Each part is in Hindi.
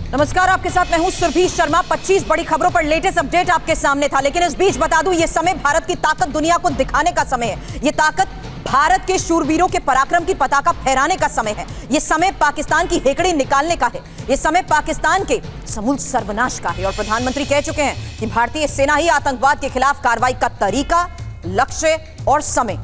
नमस्कार, आपके साथ मैं हूं सुरभि शर्मा। 25 बड़ी खबरों पर लेटेस्ट अपडेट आपके सामने था, लेकिन इस बीच बता दूं, यह समय भारत की ताकत दुनिया को दिखाने का समय है। यह ताकत भारत के शूरवीरों के पराक्रम की पताका फहराने का समय है। यह समय पाकिस्तान की हेकड़ी निकालने का है। यह समय पाकिस्तान के समूल सर्वनाश का है। और प्रधानमंत्री कह चुके हैं कि भारतीय सेना ही आतंकवाद के खिलाफ कार्रवाई का तरीका, लक्ष्य और समय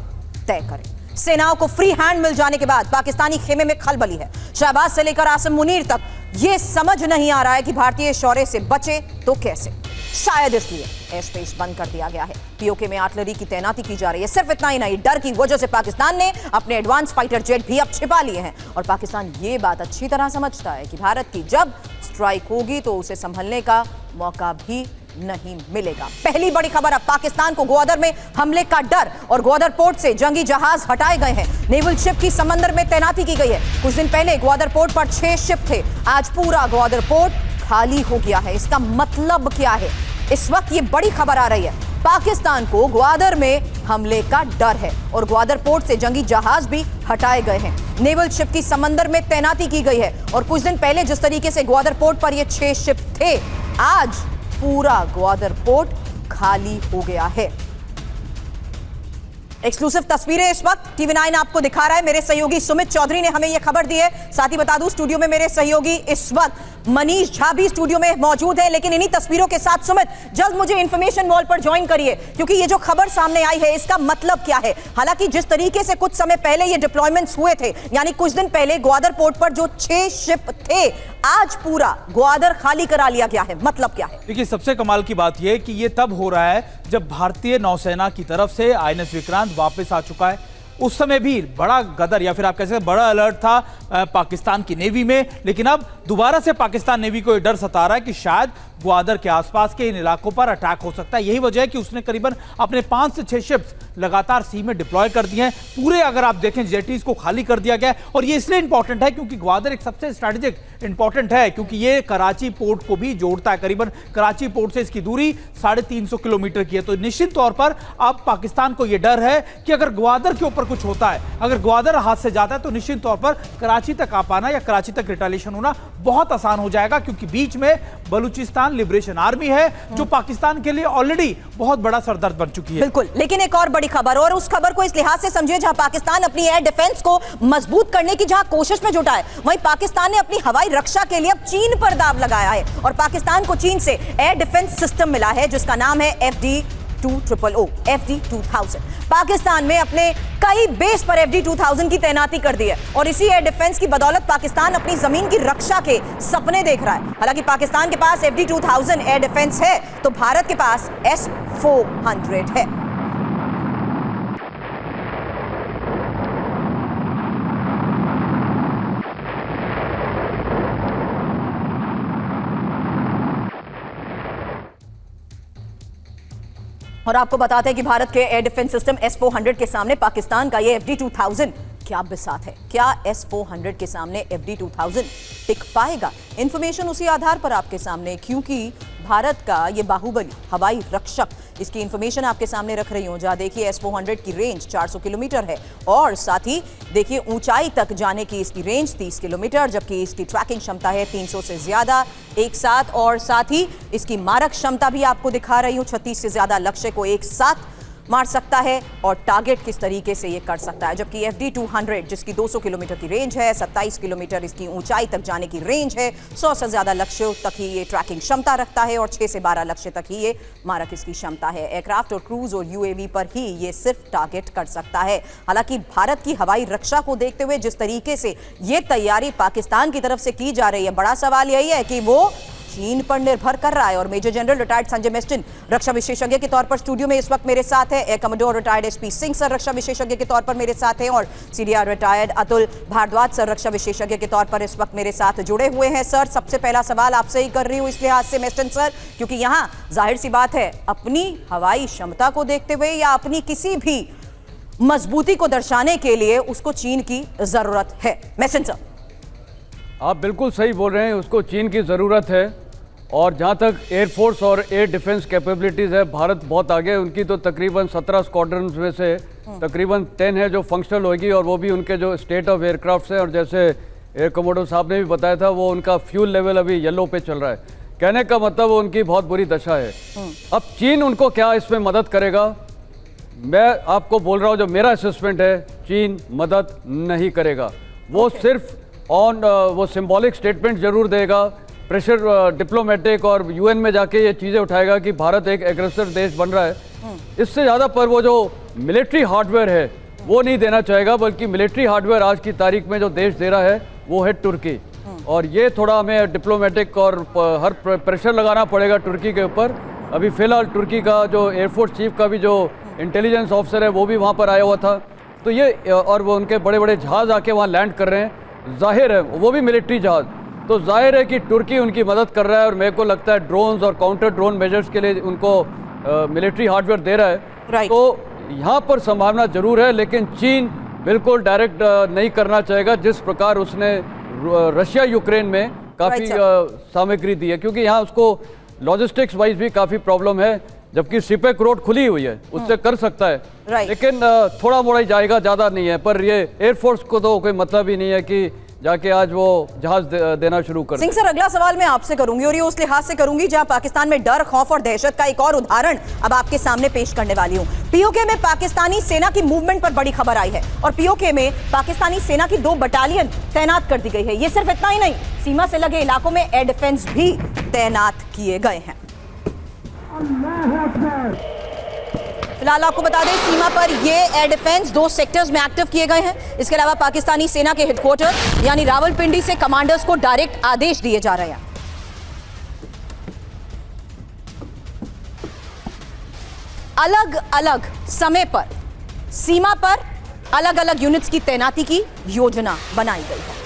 तय करे। सेनाओं को फ्री हैंड मिल जाने के बाद पाकिस्तानी खेमे में खलबली है। शहबाज से लेकर आसिम मुनीर तक यह समझ नहीं आ रहा है कि भारतीय शौर्य से बचे तो कैसे। शायद इसलिए एयर स्पेस बंद कर दिया गया है। पीओके में आर्टिलरी की तैनाती की जा रही है। सिर्फ इतना ही नहीं, डर की वजह से पाकिस्तान ने अपने एडवांस फाइटर जेट भी अब छिपा लिए हैं। और पाकिस्तान ये बात अच्छी तरह समझता है कि भारत की जब स्ट्राइक होगी तो उसे संभलने का मौका भी नहीं मिलेगा। पहली बड़ी खबर, अब पाकिस्तान को ग्वादर में हमले का डर और ग्वादर पोर्ट से जंगी जहाज हटाए गए हैं। नेवल शिप की समंदर में तैनाती की गई है। कुछ दिन पहले ग्वादर पोर्ट पर 6 शिप थे। आज पूरा ग्वादर पोर्ट खाली हो गया है। इसका मतलब क्या है? इस वक्त ये बड़ी खबर आ रही है, पाकिस्तान को ग्वादर में हमले का डर है और ग्वादर पोर्ट से जंगी जहाज भी हटाए गए हैं। नेवल शिप की समंदर में तैनाती की गई है। और कुछ दिन पहले जिस तरीके से ग्वादर पोर्ट पर ये 6 शिप थे, आज पूरा ग्वादर पोर्ट खाली हो गया है। एक्सक्लूसिव तस्वीरें इस वक्त TV9 आपको दिखा रहा है। मेरे सहयोगी सुमित चौधरी ने हमें यह खबर दी है। साथ ही बता दूं, स्टूडियो में मेरे सहयोगी इस वक्त मनीष झा भी स्टूडियो में मौजूद है। लेकिन इन्हीं तस्वीरों के साथ सुमित, जल्द मुझे इंफॉर्मेशन वॉल पर ज्वाइन करिए, क्योंकि ये जो खबर सामने आई है इसका मतलब क्या है। हालांकि जिस तरीके से कुछ समय पहले ये डिप्लॉयमेंट्स हुए थे, यानी कुछ दिन पहले ग्वादर पोर्ट पर जो 6 शिप थे, आज पूरा ग्वादर खाली करा लिया गया है। मतलब क्या है? देखिए, सबसे कमाल की बात यह कि यह तब हो रहा है जब भारतीय नौसेना की तरफ से INS विक्रांत वापस आ चुका है। उस समय भी बड़ा गदर या फिर आप कह सकते हैं बड़ा अलर्ट था पाकिस्तान की नेवी में, लेकिन अब दोबारा से पाकिस्तान नेवी को यह डर सता रहा है कि शायद ग्वादर के आसपास के इन इलाकों पर अटैक हो सकता है। यही वजह है कि उसने करीबन अपने 5 से 6 शिप्स लगातार सी में डिप्लॉय कर दिए हैं। पूरे अगर आप देखें जेटीज को खाली कर दिया गया है। और ये इसलिए इंपॉर्टेंट है क्योंकि ग्वादर एक सबसे स्ट्रैटेजिक इंपॉर्टेंट है, क्योंकि ये कराची पोर्ट को भी जोड़ता है। करीबन कराची पोर्ट से इसकी दूरी 350 किलोमीटर की है। तो निश्चित तौर पर अब पाकिस्तान को यह डर है कि अगर ग्वादर के ऊपर कुछ होता है, अगर ग्वादर हाथ से जाता है, तो निश्चित तौर पर कराची तक आ पाना या कराची तक रिटेलिएशन होना बहुत आसान हो जाएगा। क्योंकि बीच में बलूचिस्तान लिबरेशन आर्मी है जो पाकिस्तान के लिए ऑलरेडी बहुत बड़ा सरदर्द बन चुकी है। बिल्कुल, लेकिन एक और बड़ी खबर, और उस खबर को इस लिहाज से समझिए जहां पाकिस्तान अपनी एयर डिफेंस को मजबूत करने की जहां कोशिश में जुटा है, वहीं पाकिस्तान ने अपनी हवाई रक्षा के लिए अब चीन पर दाव लगाया है। और पाकिस्तान को चीन से एयर डिफेंस सिस्टम मिला है जिसका नाम है FD-2000। पाकिस्तान में अपने कई बेस पर FD-2000 की तैनाती कर दी है। और इसी एयर डिफेंस की बदौलत पाकिस्तान अपनी जमीन की रक्षा के सपने देख रहा है। हालांकि पाकिस्तान के पास FD-2000 एयर डिफेंस है, तो भारत के पास S-400 है। और आपको बताते हैं कि भारत के एयर डिफेंस सिस्टम S-400 के सामने पाकिस्तान का ये FD-2000 क्या बिसात है। क्या S-400 के सामने FD-2000 टिक पाएगा? इंफॉर्मेशन उसी आधार पर आपके सामने, क्योंकि भारत का ये बाहुबली हवाई रक्षक, इसकी इंफॉर्मेशन आपके सामने रख रही हूं। जहां देखिए S-400 की रेंज 400 किलोमीटर है और साथ ही देखिए ऊंचाई तक जाने की इसकी रेंज 30 किलोमीटर, जबकि इसकी ट्रैकिंग क्षमता है 300 से ज्यादा एक साथ। और साथ ही इसकी मारक क्षमता भी आपको दिखा रही हूं, 36 से ज्यादा लक्ष्य को एक साथ मार सकता है और टारगेट किस तरीके से ये कर सकता है। जबकि FD-200 जिसकी 200 किलोमीटर की रेंज है, 27 किलोमीटर इसकी ऊंचाई तक जाने की रेंज है, 100 से ज्यादा लक्ष्यों तक ही ये ट्रैकिंग क्षमता रखता है और 6 से 12 लक्ष्य तक ही ये मारक इसकी क्षमता है। एयरक्राफ्ट और क्रूज और UAV पर ही ये सिर्फ टारगेट कर सकता है। हालांकि भारत की हवाई रक्षा को देखते हुए जिस तरीके से ये तैयारी पाकिस्तान की तरफ से की जा रही है, बड़ा सवाल यही है कि वो चीन पर निर्भर कर रहा है। और मेजर जनरल रिटायर्ड संजय मेस्टिन रक्षा विशेषज्ञ के तौर पर स्टूडियो में इस वक्त मेरे साथ है। Air commander retired SP Singh sir रक्षा विशेषज्ञ के तौर पर मेरे साथ हैं। और CDR retired Atul Bharadwaj sir रक्षा विशेषज्ञ के तौर पर इस वक्त मेरे साथ जुड़े हुए हैं। सर, सबसे पहला सवाल आपसे ही कर रही हूं इस लिहाज से मेस्टिन सर, क्योंकि यहाँ जाहिर सी बात है, अपनी हवाई क्षमता को देखते हुए या अपनी किसी भी मजबूती को दर्शाने के लिए उसको चीन की जरूरत है। मेस्टिन सर, आप बिल्कुल सही बोल रहे हैं, उसको चीन की ज़रूरत है। और जहाँ तक एयरफोर्स और एयर डिफेंस कैपेबिलिटीज़ है, भारत बहुत आगे है। उनकी तो तकरीबन 17 स्क्वाड्रन में से तकरीबन 10 है जो फंक्शनल होगी, और वो भी उनके जो स्टेट ऑफ एयरक्राफ्ट है। और जैसे एयर कमोडोर साहब ने भी बताया था, वो उनका फ्यूल लेवल अभी येलो पे चल रहा है। कहने का मतलब उनकी बहुत बुरी दशा है। अब चीन उनको क्या इसमें मदद करेगा? मैं आपको बोल रहा हूँ, जो मेरा असेसमेंट है, चीन मदद नहीं करेगा। वो सिर्फ वो सिंबॉलिक स्टेटमेंट जरूर देगा, प्रेशर डिप्लोमेटिक और यूएन में जाके ये चीज़ें उठाएगा कि भारत एक एग्रेसर देश बन रहा है। इससे ज़्यादा पर वो जो मिलिट्री हार्डवेयर है वो नहीं देना चाहेगा, बल्कि मिलिट्री हार्डवेयर आज की तारीख में जो देश दे रहा है वो है तुर्की। और ये थोड़ा हमें डिप्लोमेटिक और हर प्रेशर लगाना पड़ेगा तुर्की के ऊपर। अभी फिलहाल तुर्की का जो एयरफोर्स चीफ का भी जो इंटेलिजेंस ऑफिसर है वो भी वहाँ पर आया हुआ था, तो ये और वो उनके बड़े बड़े जहाज़ आके वहाँ लैंड कर रहे हैं, जाहिर है वो भी मिलिट्री जहाज़, तो जाहिर है कि तुर्की उनकी मदद कर रहा है। और मेरे को लगता है ड्रोन्स और काउंटर ड्रोन मेजर्स के लिए उनको मिलिट्री हार्डवेयर दे रहा है। तो यहाँ पर संभावना जरूर है, लेकिन चीन बिल्कुल डायरेक्ट नहीं करना चाहेगा, जिस प्रकार उसने रशिया यूक्रेन में काफ़ी सामग्री दी है, क्योंकि यहाँ उसको लॉजिस्टिक्स वाइज भी काफ़ी प्रॉब्लम है, जबकि सिपेक रोड खुली हुई है, उससे कर सकता है। लेकिन थोड़ा मोड़ा ही जाएगा, ज़्यादा नहीं है। पर ये एयरफोर्स को तो कोई मतलब ही नहीं है कि जाके आज वो जहाज देना शुरू कर। सिंह सर, अगला सवाल मैं आपसे करूंगी और ये उस लिहाज से करूंगी जहां पाकिस्तान में डर, खौफ और दहशत का एक और उदाहरण अब आपके सामने पेश करने वाली हूं। पीओके में पाकिस्तानी सेना की मूवमेंट पर बड़ी खबर आई है और पीओके में पाकिस्तानी सेना की 2 बटालियन तैनात कर दी गई है। ये सिर्फ इतना ही नहीं, सीमा से लगे इलाकों में एयर डिफेंस भी तैनात किए गए हैं। फिलहाल आपको बता दें, सीमा पर ये एयर डिफेंस 2 सेक्टर्स में एक्टिव किए गए हैं। इसके अलावा पाकिस्तानी सेना के हेडक्वार्टर यानी रावलपिंडी से कमांडर्स को डायरेक्ट आदेश दिए जा रहे हैं। अलग अलग समय पर सीमा पर अलग अलग यूनिट्स की तैनाती की योजना बनाई गई है।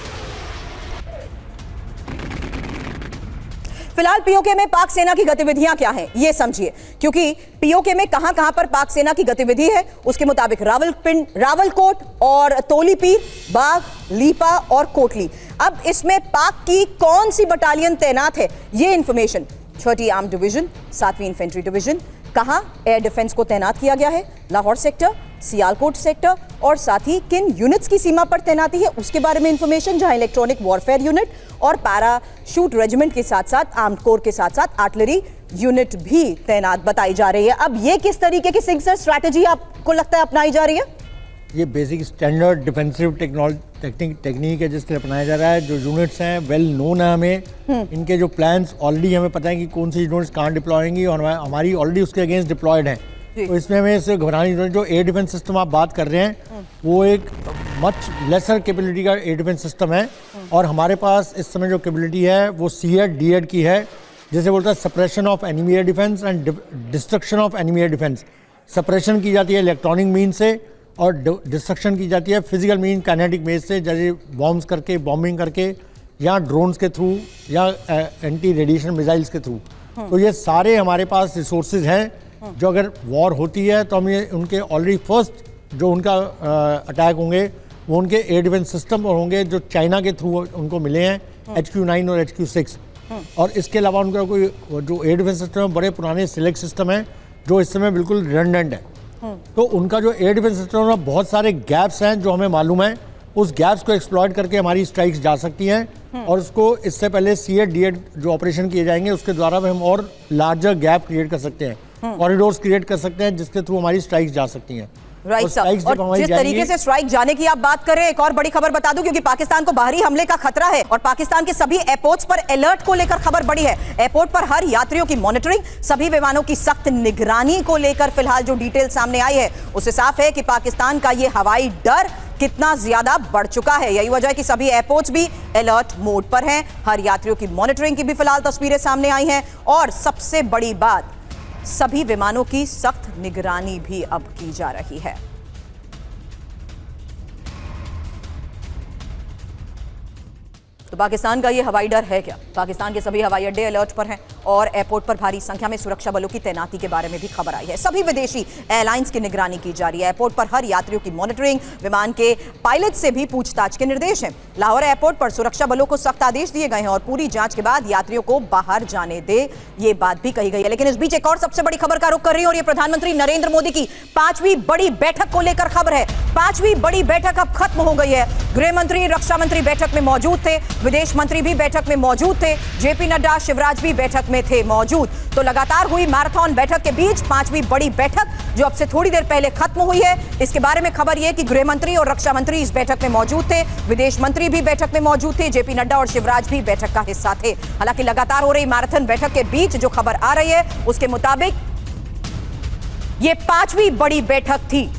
फिलहाल पीओके में पाक सेना की गतिविधियां क्या हैं, ये समझिए, क्योंकि पीओके में कहां पर पाक सेना की गतिविधि है उसके मुताबिक रावलकोट और तोलीपीर, बाग, लीपा और कोटली। अब इसमें पाक की कौन सी बटालियन तैनात है, ये इंफॉर्मेशन 30 आर्म डिवीजन, 7वीं इन्फेंट्री डिवीजन, कहां एयर डिफेंस को तैनात किया गया है, लाहौर सेक्टर, सियालकोट सेक्टर और साथ ही किन यूनिट्स की सीमा पर तैनाती है उसके बारे में इंफॉर्मेशन, जहां इलेक्ट्रॉनिक वॉरफेयर यूनिट और पैराशूट रेजिमेंट के साथ साथ आर्म्ड कोर के साथ साथ आर्टिलरी यूनिट भी तैनात बताई जा रही है। अब ये किस तरीके की सिंह सर स्ट्रैटेजी आपको लगता है अपनाई जा रही है? ये बेसिक स्टैंडर्ड डिफेंसिव टेक्निक है जिसके लिए अपनाया जा रहा है। जो यूनिट्स हैं वेल नोन है हमें, इनके जो प्लान्स ऑलरेडी हमें पता है कि कौन सी यूनिट्स कहाँ डिप्लॉय होंगी और हमारी ऑलरेडी उसके अगेंस्ट डिप्लॉयड हैं। तो इसमें हमें इससे घबराने की, जो एयर डिफेंस सिस्टम आप बात कर रहे हैं वो एक मच लेसर कैपेबिलिटी का एयर डिफेंस सिस्टम है और हमारे पास इस समय जो कैपेबिलिटी है वो सीएड डीएड की है, जैसे बोलता है suppression of enemy air defence and destruction of enemy air defence. Suppression की जाती है इलेक्ट्रॉनिक मीन से और डिस्ट्रक्शन की जाती है फिजिकल मीन काइनेटिक बेस से, जैसे बॉम्ब्स करके, बॉम्बिंग करके, या ड्रोन्स के थ्रू या एंटी रेडिएशन मिसाइल्स के थ्रू। तो ये सारे हमारे पास रिसोर्सेज हैं जो अगर वॉर होती है तो हम ये उनके ऑलरेडी फर्स्ट जो उनका अटैक होंगे वो उनके एयर डिफेंस सिस्टम और होंगे जो चाइना के थ्रू उनको मिले हैं, HQ9 और HQ6। और इसके अलावा उनका कोई जो एयर डिफेंस सिस्टम है बड़े पुराने सिलेक्ट सिस्टम है जो इस समय बिल्कुल रिडंडेंट है। तो उनका जो एयर डिफेंस सिस्टम में बहुत सारे गैप्स हैं जो हमें मालूम है, उस गैप्स को एक्सप्लॉइट करके हमारी स्ट्राइक्स जा सकती हैं और उसको इससे पहले सीएड डीएड जो ऑपरेशन किए जाएंगे उसके द्वारा हम और लार्जर गैप क्रिएट कर सकते हैं, कॉरिडोर्स क्रिएट कर सकते हैं जिसके थ्रू हमारी स्ट्राइक्स जा सकती हैं। राइट सर, और जिस तरीके से स्ट्राइक जाने की आप बात कर रहे हैं, एक और बड़ी खबर बता दूं, क्योंकि पाकिस्तान को बाहरी हमले का खतरा है और पाकिस्तान के सभी एयरपोर्ट्स पर अलर्ट को लेकर खबर बड़ी है। एयरपोर्ट पर हर यात्रियों की मॉनिटरिंग, सभी विमानों की सख्त निगरानी को लेकर फिलहाल जो डिटेल सामने आई है उससे साफ है कि पाकिस्तान का ये हवाई डर कितना ज्यादा बढ़ चुका है। यही वजह है कि सभी एयरपोर्ट्स भी अलर्ट मोड पर हैं। हर यात्रियों की मॉनिटरिंग की भी फिलहाल तस्वीरें सामने आई हैं और सबसे बड़ी बात, सभी विमानों की सख्त निगरानी भी अब की जा रही है। तो पाकिस्तान का ये हवाई डर है क्या? पाकिस्तान के सभी हवाई अड्डे अलर्ट पर हैं और एयरपोर्ट पर भारी संख्या में सुरक्षा बलों की तैनाती के बारे में भी खबर आई है। सभी विदेशी एयरलाइंस की निगरानी की जा रही है। एयरपोर्ट पर हर यात्रियों की मॉनिटरिंग, विमान के पायलट से भी पूछताछ के निर्देश हैं। लाहौर एयरपोर्ट पर सुरक्षा बलों को सख्त आदेश दिए गए हैं और पूरी जांच के बाद यात्रियों को बाहर जाने दे, ये बात भी कही गई है। लेकिन इस बीच एक और सबसे बड़ी खबर का रुख कर रही है और ये प्रधानमंत्री नरेंद्र मोदी की 5वीं बड़ी बैठक को लेकर खबर है। 5वीं बड़ी बैठक अब खत्म हो गई है। गृह मंत्री, रक्षा मंत्री बैठक में मौजूद थे, विदेश मंत्री भी बैठक में मौजूद थे, जेपी नड्डा, शिवराज भी बैठक में थे मौजूद। तो लगातार हुई मैराथन बैठक के बीच 5वीं बड़ी बैठक जो अब से थोड़ी देर पहले खत्म हुई है, इसके बारे में खबर यह कि गृह मंत्री और रक्षा मंत्री इस बैठक में मौजूद थे, विदेश मंत्री भी बैठक में मौजूद थे, जेपी नड्डा और शिवराज भी बैठक का हिस्सा थे। हालांकि लगातार हो रही मैराथन बैठक के बीच जो खबर आ रही है उसके मुताबिक यह 5वीं बड़ी बैठक थी।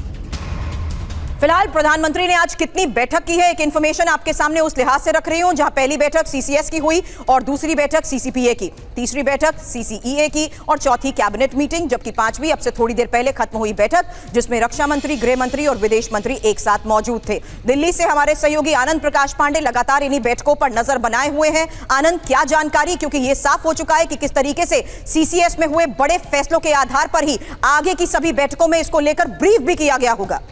फिलहाल प्रधानमंत्री ने आज कितनी बैठक की है, एक इंफॉर्मेशन आपके सामने उस लिहाज से रख रही हूं जहां पहली बैठक सीसीएस की हुई और दूसरी बैठक सीसीपीए की, तीसरी बैठक सीसीईए की और चौथी कैबिनेट मीटिंग, जबकि 5वीं अब से थोड़ी देर पहले खत्म हुई बैठक जिसमें रक्षा मंत्री, गृह मंत्री और विदेश मंत्री एक साथ मौजूद थे। दिल्ली से हमारे सहयोगी आनंद प्रकाश पांडे लगातार इन्हीं बैठकों पर नजर बनाए हुए हैं। आनंद, क्या जानकारी, क्योंकि यह साफ हो चुका है कि किस तरीके से सीसीएस में हुए बड़े फैसलों के आधार पर ही आगे की सभी बैठकों में इसको लेकर ब्रीफ भी किया गया होगा।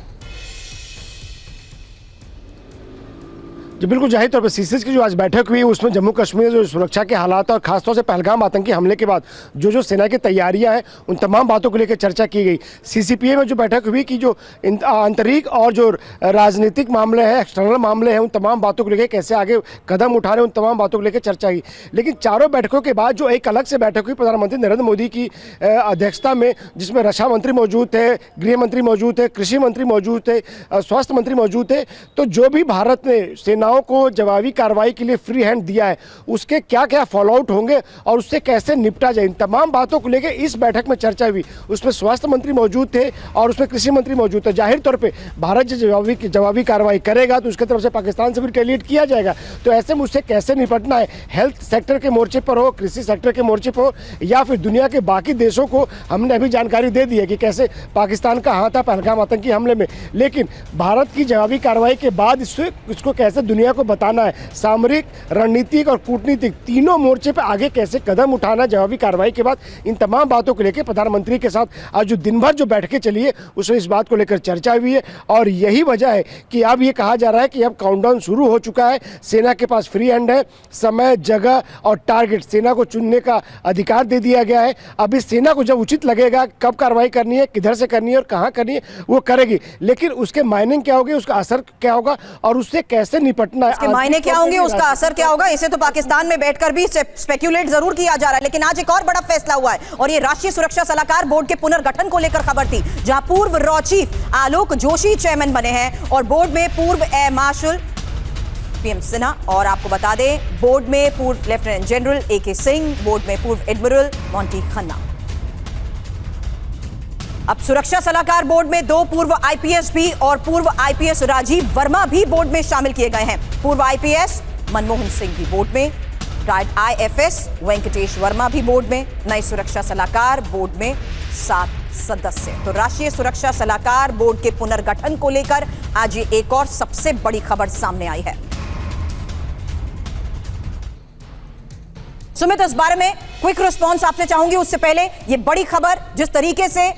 जी बिल्कुल, जाहिर तौर पर सीसीएस की जो आज बैठक हुई उसमें जम्मू कश्मीर जो सुरक्षा के हालात और खासतौर से पहलगाम आतंकी हमले के बाद जो सेना की तैयारियां हैं उन तमाम बातों को लेकर चर्चा की गई। सीसीपीए में जो बैठक हुई कि जो आंतरिक और जो राजनीतिक मामले हैं, एक्सटर्नल मामले हैं, उन तमाम बातों को लेकर कैसे आगे कदम उठा रहे हैं, उन तमाम बातों को लेकर चर्चा हुई। लेकिन चारों बैठकों के बाद जो एक अलग से बैठक हुई प्रधानमंत्री नरेंद्र मोदी की अध्यक्षता में, जिसमें रक्षा मंत्री मौजूद थे, गृह मंत्री मौजूद थे, कृषि मंत्री मौजूद थे, स्वास्थ्य मंत्री मौजूद थे, तो जो भी भारत ने सेना को जवाबी कार्रवाई के लिए फ्री हैंड दिया है उसके क्या क्या फॉलोआउट होंगे और उससे कैसे निपटा जाए, इन तमाम बातों को लेकर इस बैठक में चर्चा हुई। उसमें स्वास्थ्य मंत्री मौजूद थे और उसमें कृषि मंत्री मौजूद थे। जाहिर तौर पे भारत जो जवाबी कार्रवाई करेगा तो उसकी तरफ से पाकिस्तान से भी रिटेलिएट किया जाएगा। तो ऐसे में उससे कैसे निपटना है, हेल्थ सेक्टर के मोर्चे पर हो, कृषि सेक्टर के मोर्चे पर हो या फिर दुनिया के बाकी देशों को हमने अभी जानकारी दे दी है कि कैसे पाकिस्तान का हाथ था पहलगाम आतंकी हमले में। लेकिन भारत की जवाबी कार्रवाई के बाद इसको कैसे दुनिया को बताना है, सामरिक, रणनीतिक और कूटनीतिक तीनों मोर्चे पर आगे कैसे कदम उठाना जवाबी कार्रवाई के बाद, इन तमाम बातों को लेकर प्रधानमंत्री के साथ आज जो दिन भर जो बैठकें चली है उसमें इस बात को लेकर चर्चा हुई है। और यही वजह है कि अब ये कहा जा रहा है कि अब काउंटडाउन शुरू हो चुका है, सेना के पास फ्री हैंड है, समय, जगह और टारगेट सेना को चुनने का अधिकार दे दिया गया है। अब इस सेना को जब उचित लगेगा कब कार्रवाई करनी है, किधर से करनी है और कहाँ करनी है वो करेगी। लेकिन उसके मायने क्या होगी, उसका असर क्या होगा और उससे कैसे निपटना है, मायने क्या होंगे, उसका असर क्या होगा, इसे तो पाकिस्तान में बैठकर भी स्पेक्युलेट जरूर किया जा रहा है। लेकिन आज एक और बड़ा फैसला हुआ है और ये राष्ट्रीय सुरक्षा सलाहकार बोर्ड के पुनर्गठन को लेकर खबर थी, जहां पूर्व रॉ चीफ आलोक जोशी चेयरमैन बने हैं और बोर्ड में पूर्व एयर मार्शल पीएम सिन्हा, और आपको बता दें बोर्ड में पूर्व lieutenant general AK Singh, board में पूर्व एडमिरल मोंटी खन्ना। अब सुरक्षा सलाहकार बोर्ड में 2 पूर्व IPS भी और पूर्व IPS राजीव वर्मा भी बोर्ड में शामिल किए गए हैं। पूर्व IPS मनमोहन सिंह भी बोर्ड में, रिटायर्ड IFS वेंकटेश वर्मा भी बोर्ड में। नए सुरक्षा सलाहकार बोर्ड में 7 सदस्य। तो राष्ट्रीय सुरक्षा सलाहकार बोर्ड के पुनर्गठन को लेकर आज ये एक और सबसे बड़ी खबर सामने आई है। सुमित, इस बारे में क्विक रिस्पॉन्स आपसे चाहूंगी। उससे पहले ये बड़ी खबर, जिस तरीके से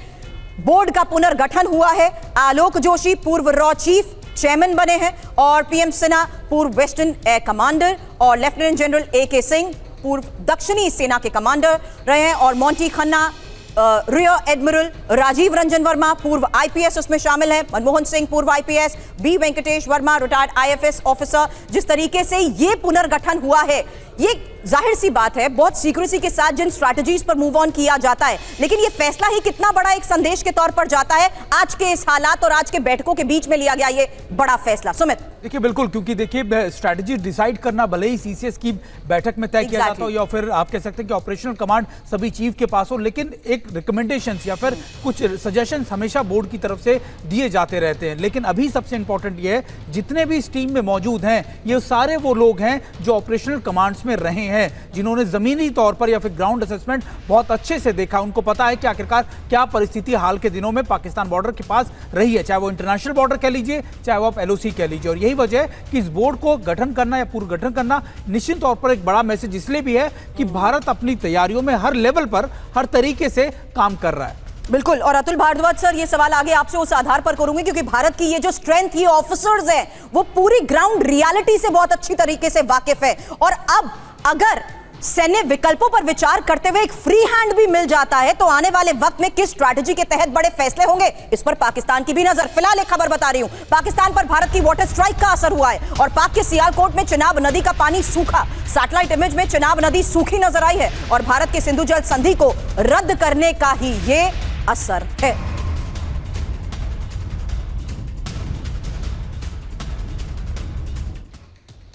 बोर्ड का पुनर्गठन हुआ है, आलोक जोशी पूर्व रॉ चीफ चेयरमैन बने हैं और पीएम सिन्हा पूर्व वेस्टर्न एयर कमांडर और लेफ्टिनेंट जनरल AK सिंह पूर्व दक्षिणी सेना के कमांडर रहे हैं और मोंटी खन्ना, रियर एडमिरल राजीव रंजन वर्मा पूर्व IPS उसमें शामिल है, मनमोहन सिंह पूर्व IPS, B Venkatesh Verma retired IFS officer. जिस तरीके से ये पुनर्गठन हुआ है, ये जाहिर सी बात है बहुत सीक्रेसी के साथ जिन स्ट्रैटेजीज पर मूव ऑन किया जाता है, लेकिन ये फैसला ही कितना बड़ा एक संदेश के तौर पर जाता है आज के इस हालात और आज के बैठकों के बीच में लिया गया ये बड़ा फैसला। सुमित, देखिए बिल्कुल, क्योंकि देखिए स्ट्रैटेजी डिसाइड करना भले ही सीसीएस की बैठक में तय किया जाता हो या फिर आप कह सकते हैं कि ऑपरेशनल कमांड सभी चीफ के पास हो, लेकिन एक रिकमेंडेशंस या फिर कुछ सजेशंस हमेशा बोर्ड की तरफ से दिए जाते रहते हैं। लेकिन अभी सबसे इंपॉर्टेंट ये है जितने भी इस टीम में मौजूद हैं ये सारे वो लोग हैं जो ऑपरेशनल कमांड्स में में रहे हैं, जिन्होंने जमीनी तौर पर या फिर ग्राउंड असेसमेंट बहुत अच्छे से देखा, उनको पता है कि आखिरकार क्या परिस्थिति हाल के दिनों में पाकिस्तान बॉर्डर के पास रही है, चाहे वो इंटरनेशनल बॉर्डर कह लीजिए, चाहे वो आप LOC कह लीजिए। और यही वजह है कि इस बोर्ड को गठन करना या पुनर्गठन करना निश्चित तौर पर एक बड़ा मैसेज इसलिए भी है कि भारत अपनी तैयारियों में हर लेवल पर हर तरीके से काम कर रहा है। बिल्कुल। और अतुल भारद्वाज सर, ये सवाल आगे आपसे उस आधार पर करूंगी क्योंकि भारत की ये जो स्ट्रेंथ, ये ऑफिसर्स हैं, वो पूरी ग्राउंड रियलिटी से बहुत अच्छी तरीके से वाकिफ है। और अब अगर सैन्य विकल्पों पर विचार करते हुए एक फ्री हैंड भी मिल जाता है तो आने वाले वक्त में किस स्ट्रैटेजी के तहत बड़े फैसले होंगे, इस पर पाकिस्तान की भी नजर। फिलहाल एक खबर बता रही हूं, पाकिस्तान पर भारत की वाटर स्ट्राइक का असर हुआ है और पाक के सियालकोट में चिनाब नदी का पानी सूखा। सैटेलाइट इमेज में चिनाब नदी सूखी नजर आई है और भारत के सिंधु जल संधि को रद्द करने का ही ये असर है।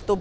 तो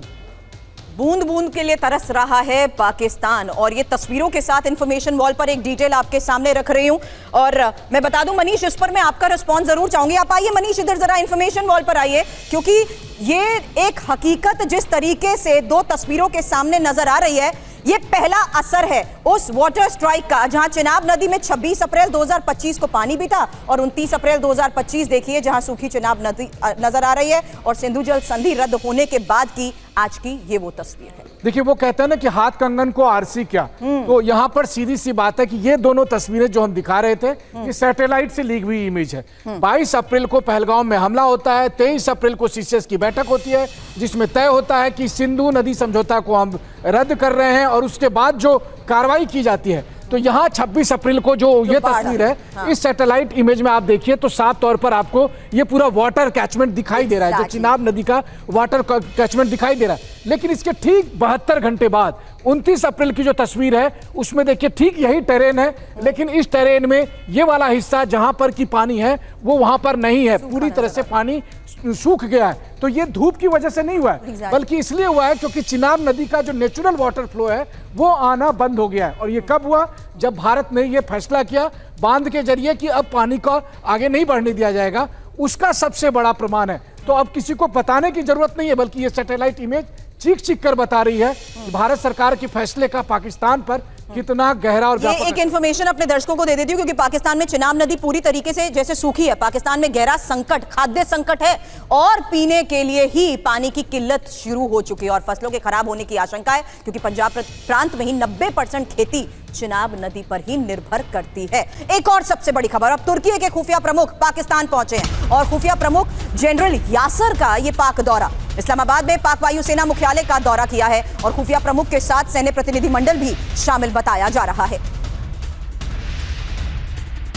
बूंद बूंद के लिए तरस रहा है पाकिस्तान और ये तस्वीरों के साथ इंफॉर्मेशन वॉल पर एक डिटेल आपके सामने रख रही हूं। और मैं बता दूं मनीष, इस पर मैं आपका रिस्पॉन्स जरूर चाहूंगी। आप आइए मनीष, इधर जरा इंफॉर्मेशन वॉल पर आइए, क्योंकि ये एक हकीकत जिस तरीके से दो तस्वीरों के सामने नजर आ रही है, ये पहला असर है उस वाटर स्ट्राइक का जहां चिनाब नदी में 26 अप्रैल 2025 को पानी भी था और 29 अप्रैल 2025 देखिए जहां सूखी चिनाब नदी नजर आ रही है और सिंधु जल संधि रद्द होने के बाद की आज की ये वो तस्वीर है। देखिए, वो कहते हैं ना कि हाथ कंगन को आरसी क्या, तो यहाँ पर सीधी सी बात है कि ये दोनों तस्वीरें जो हम दिखा रहे थे, ये सैटेलाइट से लीक हुई इमेज है। 22 अप्रैल को पहलगाम में हमला होता है, 23 अप्रैल को सीसीएस की बैठक होती है जिसमें तय होता है कि सिंधु नदी समझौता को हम रद्द कर रहे हैं और उसके बाद जो कार्रवाई की जाती है। तो यहाँ 26 अप्रैल को जो ये तस्वीर है, हाँ। इस सैटेलाइट इमेज में आप देखिए तो साफ तौर पर आपको ये पूरा वाटर कैचमेंट दिखाई दे रहा है, जो चिनाब नदी का वाटर कैचमेंट दिखाई दे रहा है। लेकिन इसके ठीक 72 घंटे बाद 29 अप्रैल की जो तस्वीर है उसमें देखिए ठीक यही टेरेन है, लेकिन इस टेरेन में ये वाला हिस्सा जहां पर की पानी है वो वहां पर नहीं है, पूरी तरह से पानी सूख गया है। तो ये धूप की वजह से नहीं हुआ है, बल्कि इसलिए हुआ है क्योंकि चिनाब नदी का जो नेचुरल वाटर फ्लो है वो आना बंद हो गया है। और ये कब हुआ? जब भारत ने ये फैसला किया बांध के जरिए कि अब पानी को आगे नहीं बढ़ने दिया जाएगा, उसका सबसे बड़ा प्रमाण है। तो अब किसी को बताने की जरूरत नहीं है, बल्कि ये सैटेलाइट इमेज चीख चीख कर बता रही है कि भारत सरकार के फैसले का पाकिस्तान पर कितना गहरा और ये एक इन्फॉर्मेशन अपने दर्शकों को दे देती हूँ क्योंकि पाकिस्तान में चिनाब नदी पूरी तरीके से जैसे सूखी है, पाकिस्तान में गहरा संकट, खाद्य संकट है और पीने के लिए ही पानी की किल्लत शुरू हो चुकी है और फसलों के खराब होने की आशंका है क्योंकि पंजाब प्रांत में ही 90% खेती चिनाब नदी पर ही निर्भर करती है। एक और सबसे बड़ी खबर, अब तुर्की के खुफिया प्रमुख पाकिस्तान पहुंचे हैं और खुफिया प्रमुख जनरल यासर का ये पाक दौरा, इस्लामाबाद में पाक वायुसेना मुख्यालय का दौरा किया है और खुफिया प्रमुख के साथ सैन्य प्रतिनिधिमंडल भी शामिल बताया जा रहा है।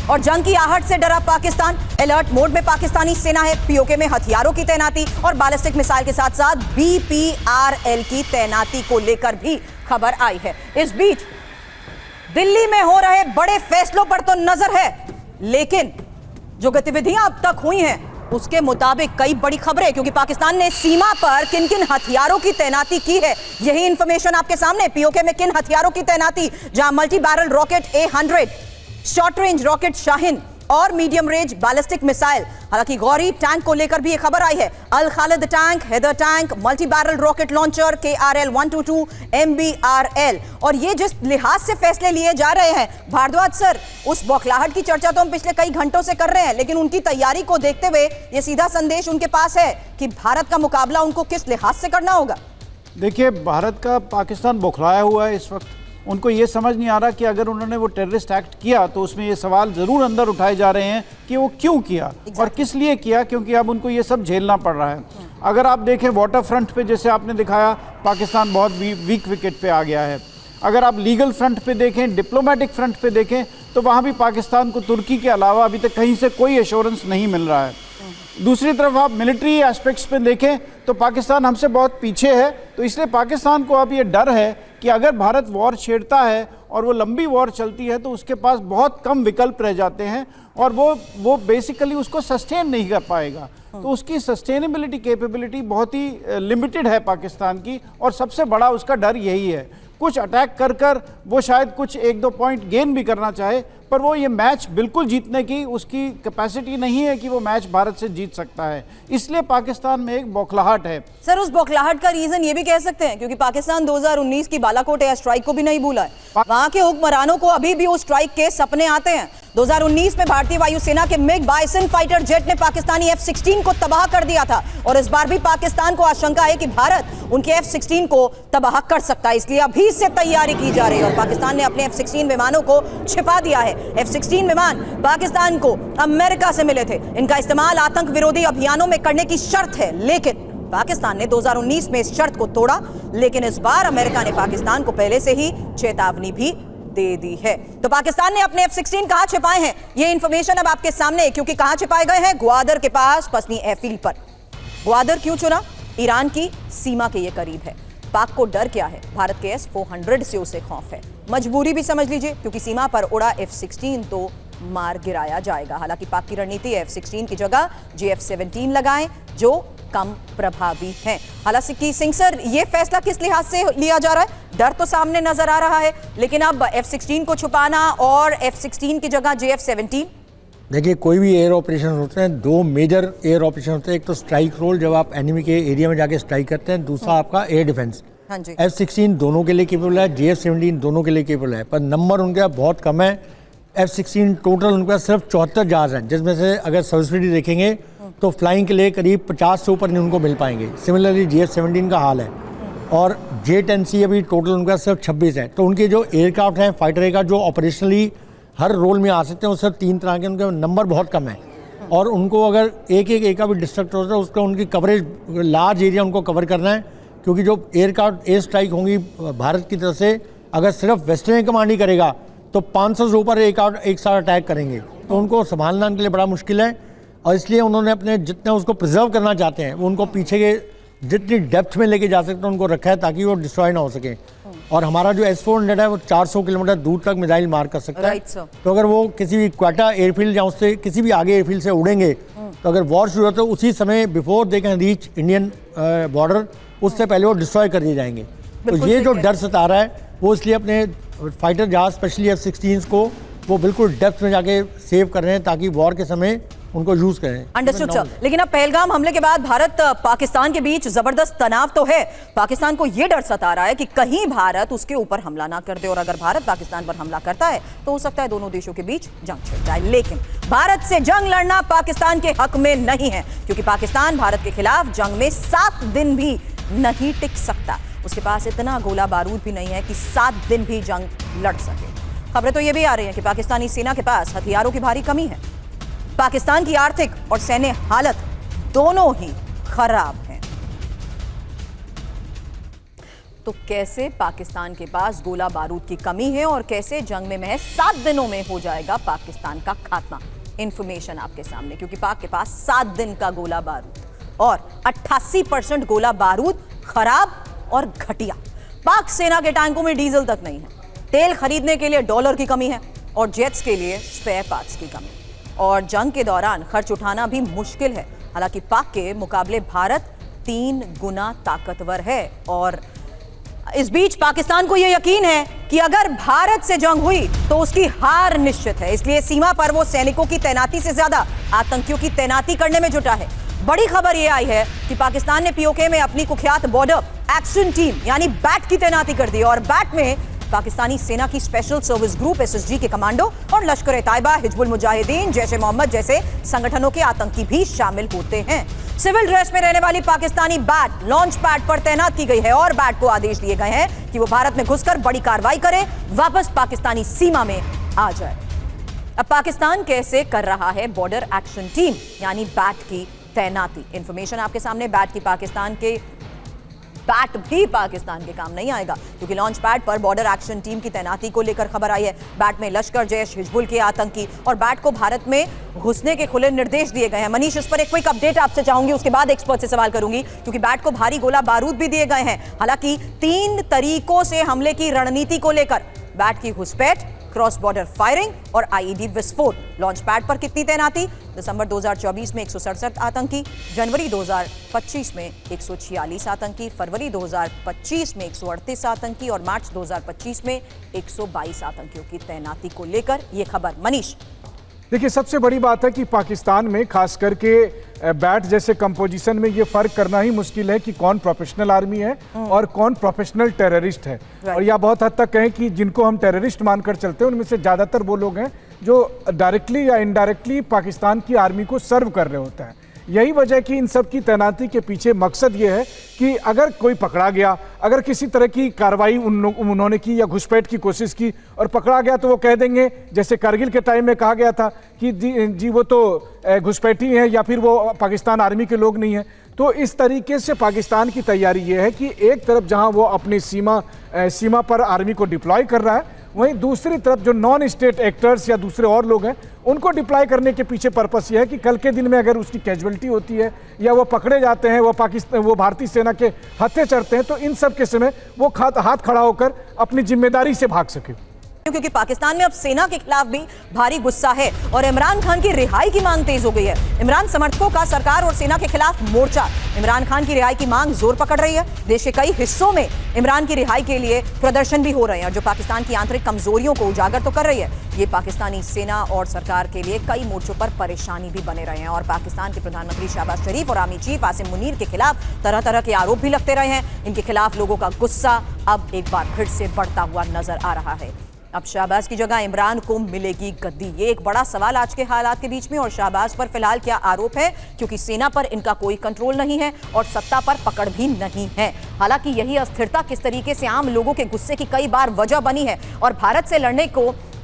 और जंग की आहट से डरा पाकिस्तान, अलर्ट मोड में पाकिस्तानी सेना है, पीओके में हथियारों की तैनाती और बैलिस्टिक मिसाइल के साथ साथ BPRL की तैनाती को लेकर भी खबर आई है। इस बीच दिल्ली में हो रहे बड़े फैसलों पर तो नजर है, लेकिन जो गतिविधियां अब तक हुई हैं उसके मुताबिक कई बड़ी खबरें, क्योंकि पाकिस्तान ने सीमा पर किन किन हथियारों की तैनाती की है यही इंफॉर्मेशन आपके सामने। पीओके में किन हथियारों की तैनाती, जहां multi barrel rocket A100, short range rocket Shaheen और मीडियम रेंज बैलिस्टिक मिसाइल। हालांकि गौरी टैंक को लेकर भी एक खबर आई है, Al Khalid tank, Haider tank, multi barrel rocket launcher KRL-122 MBRL। और ये जिस लिहाज से फैसले लिए जा रहे हैं भारद्वाज सर, उस बौखलाहट की चर्चा तो हम पिछले कई घंटों से कर रहे हैं, लेकिन उनकी तैयारी को देखते हुए ये सीधा संदेश उनके पास है कि भारत का मुकाबला उनको किस लिहाज से करना होगा। देखिए, भारत का पाकिस्तान बौखलाया हुआ है इस वक्त। उनको ये समझ नहीं आ रहा कि अगर उन्होंने वो टेररिस्ट एक्ट किया तो उसमें ये सवाल ज़रूर अंदर उठाए जा रहे हैं कि वो क्यों किया और किस लिए किया, क्योंकि अब उनको ये सब झेलना पड़ रहा है। अगर आप देखें वाटर फ्रंट पे, जैसे आपने दिखाया, पाकिस्तान बहुत वीक विकेट पे आ गया है। अगर आप लीगल फ्रंट पे देखें, डिप्लोमेटिक फ्रंट पे देखें, तो वहाँ भी पाकिस्तान को तुर्की के अलावा अभी तक कहीं से कोई एश्योरेंस नहीं मिल रहा है। दूसरी तरफ आप मिलिट्री एस्पेक्ट्स पे देखें तो पाकिस्तान हमसे बहुत पीछे है, तो इसलिए पाकिस्तान को अब ये डर है कि अगर भारत वॉर छेड़ता है और वो लंबी वॉर चलती है तो उसके पास बहुत कम विकल्प रह जाते हैं और वो बेसिकली उसको सस्टेन नहीं कर पाएगा। तो उसकी सस्टेनेबिलिटी कैपेबिलिटी बहुत ही लिमिटेड है पाकिस्तान की, और सबसे बड़ा उसका डर यही है। कुछ अटैक कर कर वो शायद कुछ 1-2 पॉइंट गेन भी करना चाहे, पर वो ये मैच बिल्कुल जीतने की उसकी कैपेसिटी नहीं है कि वो मैच भारत से जीत सकता है। इसलिए पाकिस्तान में एक बौखलाहट है। सर, उस बौखलाहट का रीजन ये भी कह सकते हैं क्योंकि पाकिस्तान 2019 की बालाकोट एयर स्ट्राइक को भी नहीं भूला है। वहां के हुक्मरानों को अभी भी उस स्ट्राइक के सपने आते हैं। 2019 में भारतीय वायुसेना के मिग बाइसन फाइटर जेट ने पाकिस्तानी F-16 को तबाह कर दिया था और इस बार भी पाकिस्तान को आशंका है कि भारत उनके F-16 को तबाह कर सकता है, इसलिए अभी से तैयारी की जा रही है और पाकिस्तान ने अपने F-16 विमानों को छिपा दिया है। F-16 विमान पाकिस्तान को अमेरिका से मिले थे। इनका इस्तेमाल आतंक विरोधी अभियानों में करने की शर्त है, लेकिन पाकिस्तान ने 2019 में इस शर्त को तोड़ा। लेकिन इस बार अमेरिका ने पाकिस्तान को पहले से ही चेतावनी भी दे दी है। तो पाकिस्तान ने अपने F-16 कहां छिपाए हैं, ये इंफॉर्मेशन अब आपके सामने है, क्योंकि कहां छिपाए गए हैं? ग्वादर के पास पसनी एयरफील्ड पर। ग्वादर क्यों चुना? ईरान की सीमा के ये करीब है। पाक को डर क्या है? भारत के S-400 से उसे खौफ है। मजबूरी भी समझ लीजिए, क्योंकि सीमा पर उड़ा F-16 तो मार गिराया जाएगा। हालांकि पाक की रणनीति F-16 की जगह GF-17 लगाएं, जो कम प्रभावी हैं। हालांकि सिंह सर, ये फैसला किस लिहाज से लिया जा रहा है? डर तो सामने नजर आ रहा है, लेकिन अब F-16 को छुपाना और F-16 की जगह GF-17। देखिए, कोई भी एयर ऑपरेशन होते हैं, दो मेजर एयर ऑपरेशन होते हैं। एक तो स्ट्राइक रोल, जब आप एनिमी के एरिया में जाके स्ट्राइक करते हैं, दूसरा आपका एयर डिफेंस। हाँ जी। F-16 दोनों के लिए केपेबल है, GF-17 दोनों के लिए केपेबल है, पर नंबर उनके बहुत कम है। F-16 टोटल उनके पास सिर्फ 74 जहाज हैं, जिसमें से अगर सर्विसिबिलिटी देखेंगे तो फ्लाइंग के लिए करीब 50 से ऊपर नहीं उनको मिल पाएंगे। सिमिलरली GF-17 का हाल है और J-10C अभी टोटल उनका सिर्फ 26 है। तो उनके जो एयरक्राफ्ट हैं फाइटर एयरक्राफ्ट जो ऑपरेशनली हर रोल में आ सकते हैं, वो सिर्फ 3 तरह के, उनके नंबर बहुत कम है और उनको अगर एक का भी डिस्ट्रक्ट होता है उसका उनकी कवरेज लार्ज एरिया उनको कवर करना है, क्योंकि जो एयरक्राफ्ट एयर स्ट्राइक होंगी भारत की तरफ से, अगर सिर्फ वेस्टर्न कमांड ही करेगा तो 500 से ऊपर एक साथ अटैक करेंगे, तो उनको संभालना उनके लिए बड़ा मुश्किल है। और इसलिए उन्होंने अपने जितने उसको प्रिजर्व करना चाहते हैं, वो उनको पीछे के जितनी डेप्थ में लेके जा सकते हैं उनको रखा है, ताकि वो डिस्ट्रॉय ना हो सके। और हमारा जो S-400 है वो 400 किलोमीटर दूर तक मिसाइल मार कर सकता है। तो अगर वो किसी भी क्वेटा एयरफील्ड या उससे किसी भी आगे एयरफील्ड से उड़ेंगे, तो अगर वॉर शुरू होता है उसी समय before they can reach Indian border, उससे पहले वो डिस्ट्रॉय कर दिए जाएंगे। तो ये जो डर सता रहा है, वो इसलिए अपने फाइटर जहाज स्पेशली F-16 को वो बिल्कुल डेप्थ में जाके सेव कर रहे हैं, ताकि वॉर के समय उनको यूज करें। Understood sir. लेकिन अब पहलगाम हमले के बाद भारत पाकिस्तान के बीच जबरदस्त तनाव तो है। पाकिस्तान को यह डर सता रहा है कि कहीं भारत उसके ऊपर हमला ना कर दे, और अगर भारत पाकिस्तान पर हमला करता है तो हो सकता है दोनों देशों के बीच जंग छिड़ जाए। लेकिन भारत से जंग लड़ना पाकिस्तान के हक में नहीं है, क्योंकि पाकिस्तान भारत के खिलाफ जंग में 7 दिन भी नहीं टिक सकता। उसके पास इतना गोला बारूद भी नहीं है कि 7 दिन भी जंग लड़ सके। खबरें तो ये भी आ रही हैं कि पाकिस्तानी सेना के पास हथियारों की भारी कमी है। पाकिस्तान की आर्थिक और सैन्य हालत दोनों ही खराब हैं। तो कैसे पाकिस्तान के पास गोला बारूद की कमी है और कैसे जंग में महज 7 दिनों में हो जाएगा पाकिस्तान का खात्मा? इंफॉर्मेशन आपके सामने, क्योंकि पाक के पास 7 दिन का गोला बारूद और 88% गोला बारूद खराब और घटिया। पाक सेना के टैंकों में डीजल तक नहीं है, तेल खरीदने के लिए डॉलर की कमी है और जेट्स के लिए स्पेयर पार्ट्स की कमी, और जंग के दौरान खर्च उठाना भी मुश्किल है। हालांकि पाक के मुकाबले भारत 3 गुना ताकतवर है और इस बीच पाकिस्तान को यह यकीन है कि अगर भारत से जंग हुई तो उसकी हार निश्चित है। इसलिए सीमा पर वो सैनिकों की तैनाती से ज्यादा आतंकियों की तैनाती करने में जुटा है। बड़ी खबर यह आई है कि पाकिस्तान ने POK में अपनी कुख्यात बॉर्डर एक्शन टीम यानी बैट की तैनाती कर दी, और बैट में पाकिस्तानी सेना की स्पेशल सर्विस ग्रुप SSG के कमांडो और लश्कर-ए-तैयबा, हिजबुल मुजाहिदीन, जैश-ए-मोहम्मद जैसे संगठनों के आतंकी भी शामिल होते हैं। सिविल ड्रेस में रहने वाली पाकिस्तानी बैट लॉन्च पैड पर तैनात की गई है और बैट को आदेश दिए गए हैं कि वो भारत में घुसकर बड़ी कार्रवाई करे, वापस पाकिस्तानी सीमा में आ जाए। अब पाकिस्तान कैसे कर रहा है बॉर्डर एक्शन टीम यानी बैट की तैनाती? इंफॉर्मेशन आपके सामने। बैट भी पाकिस्तान के काम नहीं आएगा, क्योंकि लॉन्च पैड पर बॉर्डर एक्शन टीम की तैनाती को लेकर खबर आई है। बैट में लश्कर, जैश, हिजबुल के आतंकी और बैट को भारत में घुसने के खुले निर्देश दिए गए हैं। मनीष, इस पर एक क्विक अपडेट आपसे चाहूंगी, उसके बाद एक्सपर्ट से सवाल करूंगी, क्योंकि बैट को भारी गोला बारूद भी दिए गए हैं। हालांकि 3 तरीकों से हमले की रणनीति को लेकर बैट की घुसपैठ, क्रॉस बॉर्डर फायरिंग और आईईडी विस्फोट। लॉन्च पैड पर कितनी तैनाती? दिसंबर 2024 में 167 आतंकी, जनवरी 2025 में 146 आतंकी, फरवरी 2025 में 138 आतंकी और मार्च 2025 में 122 आतंकियों की तैनाती को लेकर यह खबर। मनीष, देखिए, सबसे बड़ी बात है कि पाकिस्तान में खास करके बैट जैसे कंपोजिशन में ये फर्क करना ही मुश्किल है कि कौन प्रोफेशनल आर्मी है और कौन प्रोफेशनल टेररिस्ट है। और या बहुत हद तक कहें कि जिनको हम टेररिस्ट मानकर चलते हैं उनमें से ज़्यादातर वो लोग हैं जो डायरेक्टली या इनडायरेक्टली पाकिस्तान की आर्मी को सर्व कर रहे होते हैं। यही वजह कि इन सब की तैनाती के पीछे मकसद ये है कि अगर कोई पकड़ा गया, अगर किसी तरह की कार्रवाई उन्होंने की या घुसपैठ की कोशिश की और पकड़ा गया तो वो कह देंगे, जैसे कारगिल के टाइम में कहा गया था कि जी वो तो घुसपैठी हैं या फिर वो पाकिस्तान आर्मी के लोग नहीं हैं। तो इस तरीके से पाकिस्तान की तैयारी ये है कि एक तरफ जहां वो अपनी सीमा पर आर्मी को डिप्लॉय कर रहा है, वहीं दूसरी तरफ जो नॉन स्टेट एक्टर्स या दूसरे और लोग हैं उनको डिप्लॉय करने के पीछे पर्पस ये है कि कल के दिन में अगर उसकी कैजुअलिटी होती है या वो पकड़े जाते हैं, वो भारतीय सेना के हत्थे चढ़ते हैं, तो इन सब के समय वो हाथ खड़ा होकर अपनी जिम्मेदारी से भाग सके। क्योंकि पाकिस्तान में अब सेना के खिलाफ भी भारी गुस्सा है और इमरान खान की रिहाई की मांग तेज हो गई है। इमरान समर्थकों का सरकार और सेना के खिलाफ मोर्चा। इमरान खान की रिहाई की मांग जोर पकड़ रही है। देश के कई हिस्सों में इमरान की रिहाई के लिए प्रदर्शन भी हो रहे हैं, जो पाकिस्तान की आंतरिक कमजोरियों को उजागर तो कर रही है, ये पाकिस्तानी सेना और सरकार के लिए कई मोर्चों पर परेशानी भी बने रहे हैं। और पाकिस्तान के प्रधानमंत्री शहबाज शरीफ और आर्मी चीफ आसिम मुनीर के खिलाफ तरह तरह के आरोप भी लगते रहे हैं। इनके खिलाफ लोगों का गुस्सा अब एक बार फिर से बढ़ता हुआ नजर आ रहा है। अब शहबाज की जगह इमरान को मिलेगी गद्दी, ये एक बड़ा सवाल आज के हालात के बीच में। और शहबाज पर फिलहाल क्या आरोप है, क्योंकि सेना पर इनका कोई कंट्रोल नहीं है और सत्ता पर पकड़ भी नहीं है। हालांकि यही अस्थिरता किस तरीके से आम लोगों के गुस्से की कई बार वजह बनी है और भारत से लड़ने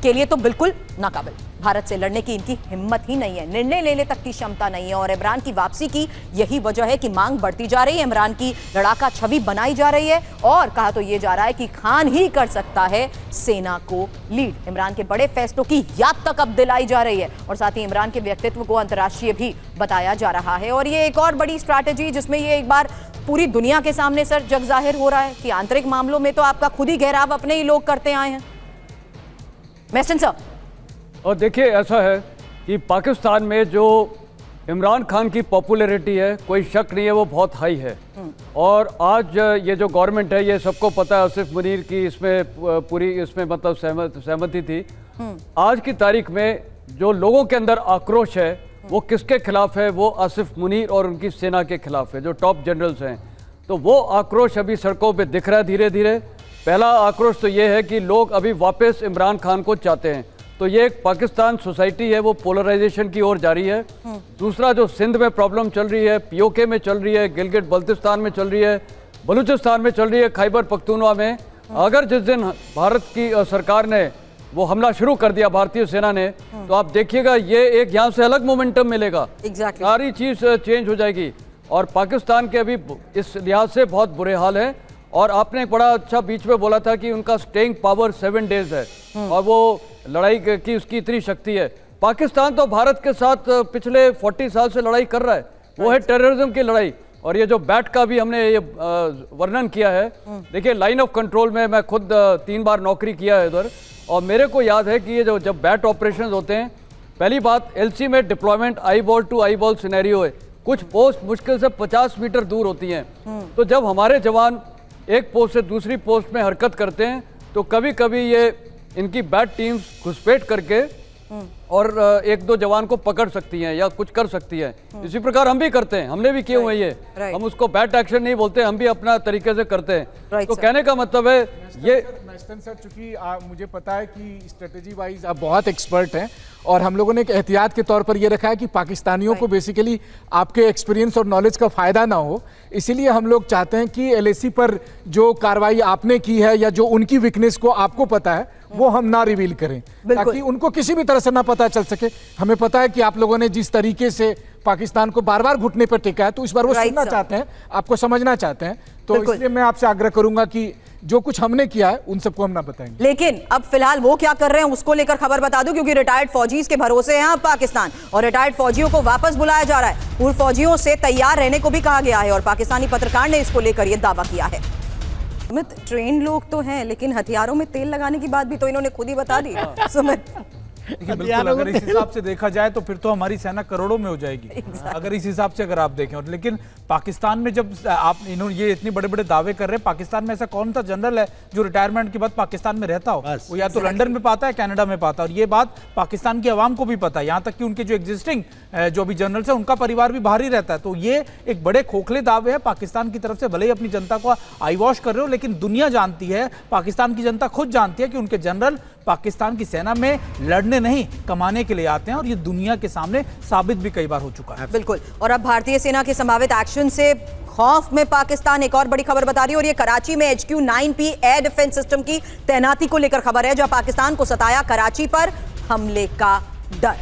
के लिए तो बिल्कुल नाकाबिल। भारत से लड़ने की इनकी हिम्मत ही नहीं है, निर्णय लेने तक की क्षमता नहीं है। और इमरान की वापसी की यही वजह है कि मांग बढ़ती जा रही है, इमरान की लड़ाका छवि बनाई जा रही है और कहा तो ये जा रहा है कि खान ही कर सकता है सेना को लीड। इमरान के बड़े फैसलों की याद तक अब दिलाई जा रही है और साथ ही इमरान के व्यक्तित्व को अंतर्राष्ट्रीय भी बताया जा रहा है। और ये एक और बड़ी स्ट्रैटेजी जिसमें ये एक बार पूरी दुनिया के सामने सर जग जाहिर हो रहा है कि आंतरिक मामलों में तो आपका खुद ही घेराव अपने ही लोग करते आए हैं। मेस्टन सर, और देखिए, ऐसा है कि पाकिस्तान में जो इमरान खान की पॉपुलैरिटी है, कोई शक नहीं है, वो बहुत हाई है। और आज ये जो गवर्नमेंट है, ये सबको पता है, आसिफ मुनीर की इसमें पूरी इसमें मतलब सहमति थी। आज की तारीख में जो लोगों के अंदर आक्रोश है वो किसके खिलाफ है? वो आसिफ मुनीर और उनकी सेना के खिलाफ है, जो टॉप जनरल्स हैं। तो वो आक्रोश अभी सड़कों पे दिख रहा है धीरे धीरे। पहला आक्रोश तो ये है कि लोग अभी वापस इमरान खान को चाहते हैं। तो ये एक पाकिस्तान सोसाइटी है, वो पोलराइजेशन की ओर जा रही है। दूसरा, जो सिंध में प्रॉब्लम चल रही है, पीओके में चल रही है, गिलगिट बल्तिस्तान में चल रही है, बलूचिस्तान में चल रही है, खैबर पख्तूनवा में, अगर जिस दिन भारत की सरकार ने वो हमला शुरू कर दिया, भारतीय सेना ने, तो आप देखिएगा ये एक यहाँ से अलग मोमेंटम मिलेगा। सारी चीज चेंज हो जाएगी। और पाकिस्तान के अभी इस लिहाज से बहुत बुरे हाल है। और आपने एक बड़ा अच्छा बीच में बोला था कि उनका स्टेइंग पावर 7 डेज है और वो लड़ाई की उसकी इतनी शक्ति है। पाकिस्तान तो भारत के साथ पिछले 40 साल से लड़ाई कर रहा है, वो है टेररिज्म की लड़ाई। और ये जो बैट का भी हमने ये वर्णन किया है, देखिए लाइन ऑफ कंट्रोल में मैं खुद 3 बार नौकरी किया है इधर, और मेरे को याद है कि ये जो जब बैट ऑपरेशन होते हैं, पहली बात एलसी में deployment eye ball to eye ball scenario है। कुछ पोस्ट मुश्किल से 50 मीटर दूर होती हैं। तो जब हमारे जवान एक पोस्ट से दूसरी पोस्ट में हरकत करते हैं तो कभी कभी ये इनकी बैट टीम्स घुसपैठ करके और 1-2 जवान को पकड़ सकती हैं या कुछ कर सकती है। इसी प्रकार हम भी करते हैं, हमने भी किए हुए ये। हम उसको बैट एक्शन नहीं बोलते, हम भी अपना तरीके से करते हैं। तो कहने का मतलब है ये सर, चूंकि मुझे पता है कि स्ट्रेटेजी वाइज आप बहुत एक्सपर्ट हैं और हम लोगों ने एक एहतियात के तौर पर यह रखा है कि पाकिस्तानियों को बेसिकली आपके एक्सपीरियंस और नॉलेज का फायदा ना हो, इसीलिए हम लोग चाहते हैं कि एलएसी पर जो कार्रवाई आपने की है या जो उनकी वीकनेस को आपको पता है वो हम ना रिवील करें, ताकि उनको किसी भी तरह से ना पता चल सके। हमें पता है कि आप लोगों ने जिस तरीके से पाकिस्तान को बार बार घुटने पर टिका है, तो इस बार वो सुनना चाहते हैं, आपको समझना चाहते हैं। तो इसलिए मैं आपसे आग्रह करूंगा कि जो कुछ हमने किया है उन सबको हम ना बताएंगे। लेकिन अब फिलहाल वो क्या कर रहे हैं उसको लेकर खबर बता दूं, क्योंकि रिटायर्ड फौजी के भरोसे हैं अब पाकिस्तान, और रिटायर्ड फौजियों को वापस बुलाया जा रहा है। पूर्व फौजियों से तैयार रहने को भी कहा गया है और पाकिस्तानी पत्रकार ने इसको लेकर यह दावा किया है। सुमित, ट्रेन लोग तो हैं, लेकिन हथियारों में तेल लगाने की बात भी तो इन्होंने खुद ही बता दी। सुमित, देखिए बिल्कुल, अगर इस हिसाब से देखा जाए तो फिर तो हमारी सेना करोड़ों में हो जाएगी, अगर इस हिसाब से अगर आप देखें। और लेकिन पाकिस्तान में जब आप इन्होंने ये इतने बड़े बड़े दावे कर रहे हैं, पाकिस्तान में ऐसा कौन सा जनरल है जो रिटायरमेंट के बाद पाकिस्तान में रहता हो? वो या तो लंदन में पाता है, कनाडा में पाता है। और ये बात पाकिस्तान की आवाम को भी पता है, यहाँ तक कि उनके जो एग्जिस्टिंग जो भी जनरल्स है उनका परिवार भी बाहर ही रहता है। तो ये एक बड़े खोखले दावे हैं पाकिस्तान की तरफ से। भले ही अपनी जनता को आई वॉश कर रहे हो, लेकिन दुनिया जानती है, पाकिस्तान की जनता खुद जानती है कि उनके जनरल पाकिस्तान की सेना में लड़ने नहीं, कमाने के लिए आते हैं। और ये दुनिया के सामने साबित भी कई बार हो चुका है। बिल्कुल। और अब भारतीय सेना के संभावित एक्शन से खौफ में पाकिस्तान एक और बड़ी खबर बता रही है, और ये कराची में HQ-9P एयर डिफेंस सिस्टम की तैनाती को लेकर खबर है, जहां पाकिस्तान को सताया कराची पर हमले का डर।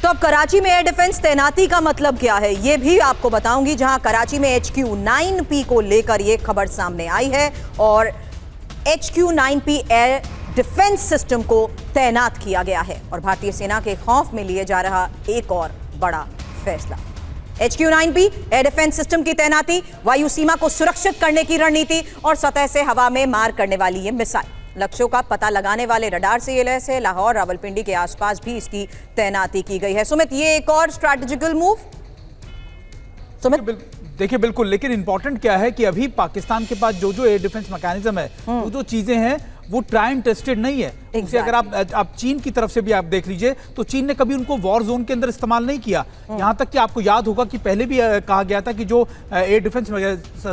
तो अब कराची में एयर डिफेंस तैनाती का मतलब क्या है, यह भी आपको बताऊंगी, जहां कराची में HQ-9P को लेकर यह खबर सामने आई है और HQ-9P एयर डिफेंस सिस्टम को तैनात किया गया है। और भारतीय सेना के खौफ में लिए जा रहा एक और बड़ा फैसला, HQ-9P एयर डिफेंस सिस्टम की तैनाती, वायु सीमा को सुरक्षित करने की रणनीति और सतह से हवा में मार करने वाली ये मिसाइल। लक्ष्यों का पता लगाने वाले रडार से ये लैस है। लाहौर, रावलपिंडी के आसपास भी इसकी तैनाती की गई है। सुमित, ये एक और स्ट्रैटेजिकल मूव। सुमित, देखिए बिल्कुल, लेकिन इंपॉर्टेंट क्या है कि अभी पाकिस्तान के पास जो जो एयर डिफेंस मैकेनिज्म है, वो जो चीजें हैं वो ट्राई टेस्टेड नहीं है। अगर आप चीन की तरफ से भी आप देख लीजिए तो चीन ने कभी उनको वॉर जोन के अंदर इस्तेमाल नहीं किया। यहां तक कि आपको याद होगा कि पहले भी कहा गया था कि जो एयर डिफेंस